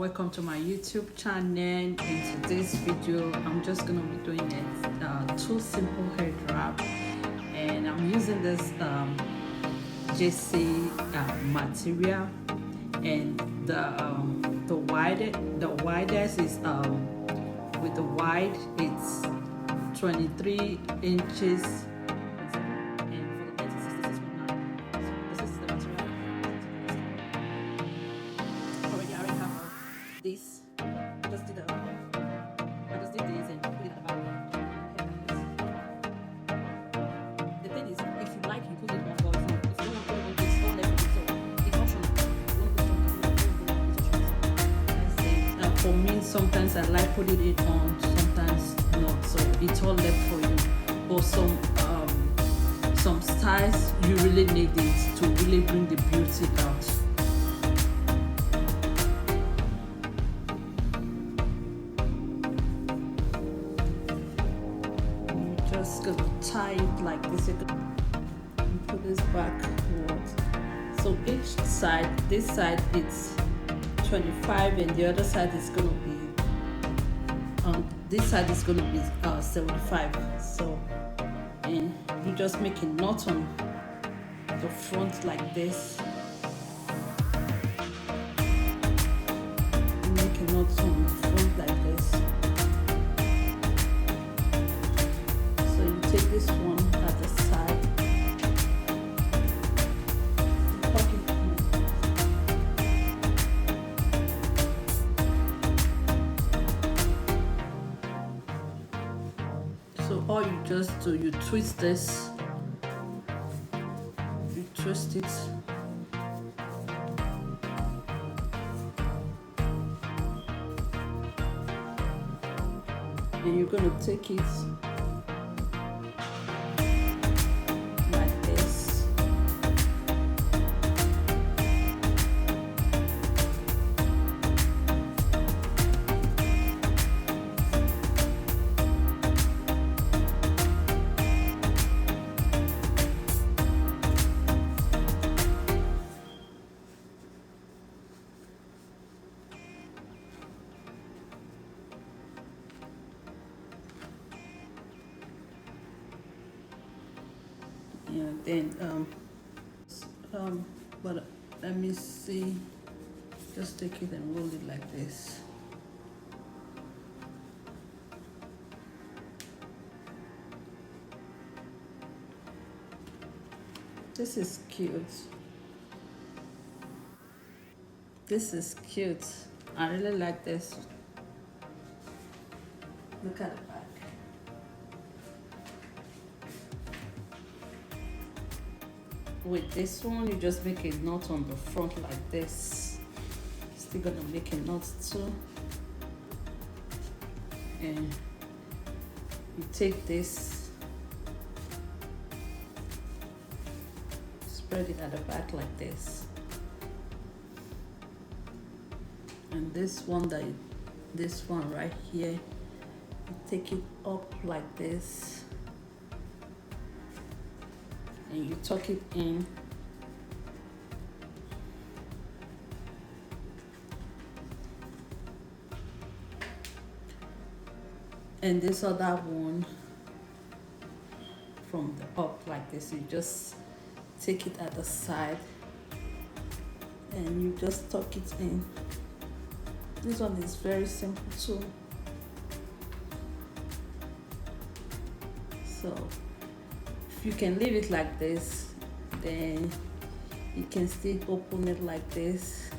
welcome to my YouTube channel. In today's video I'm just gonna be doing two simple hair wrap, and I'm using this JC material, and the widest is with the wide it's 23 inches. This just did I just did this and put it at the back. The thing is, if you like, you put it on, but if you don't want to put it on, this don't let it. So it's optional. For me, sometimes I like putting it on, sometimes not. So it's all left for you. But some styles you really need it to really bring the beauty out. Just gonna tie it like this and put this backwards. So each side, this side it's 25 and the other side is gonna be this side is gonna be 75. So and you just make a knot on the front like this. Make a knot on the front like this. Take this one at the side, so all you just do, you twist this, you twist it, and you're going to take it then but let me see, just take it and roll it like this. This is cute. This is cute. I really like this. Look at the back. With this one, you just make a knot on the front like this. Still gonna make a knot too, and you take this, spread it at the back like this, and this one right here, you take it up like this. And you tuck it in, and this other one from the up like this, you just take it at the side and you just tuck it in. This one is very simple too. So if you can leave it like this, then you can still open it like this.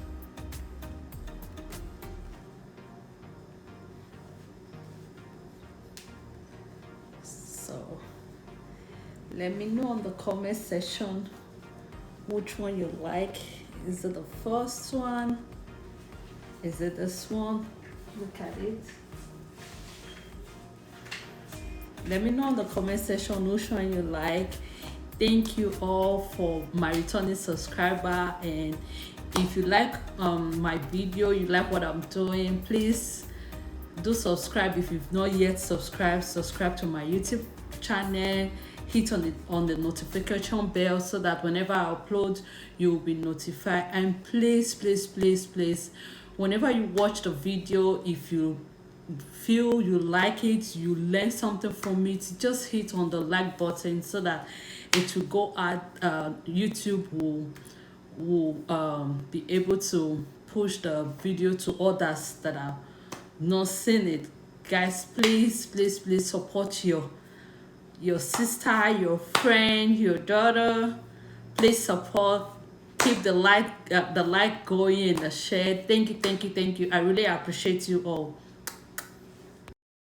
So let me know in the comment section which one you like. Is it the first one? Is it this one? Look at it. Let me know in the comment section which one you like. Thank you all for my returning subscriber, and if you like my video, you like what I'm doing, please do subscribe. If you've not yet subscribed to my YouTube channel. Hit on the notification bell so that whenever I upload, you will be notified. And please whenever you watch the video, if you feel you like it, you learn something from it, just hit on the like button so that it will go out. YouTube will be able to push the video to others that are not seen it. Guys, please, please, please support your sister, your friend, your daughter. Please support. Keep the like going and the share. Thank you, thank you, thank you. I really appreciate you all.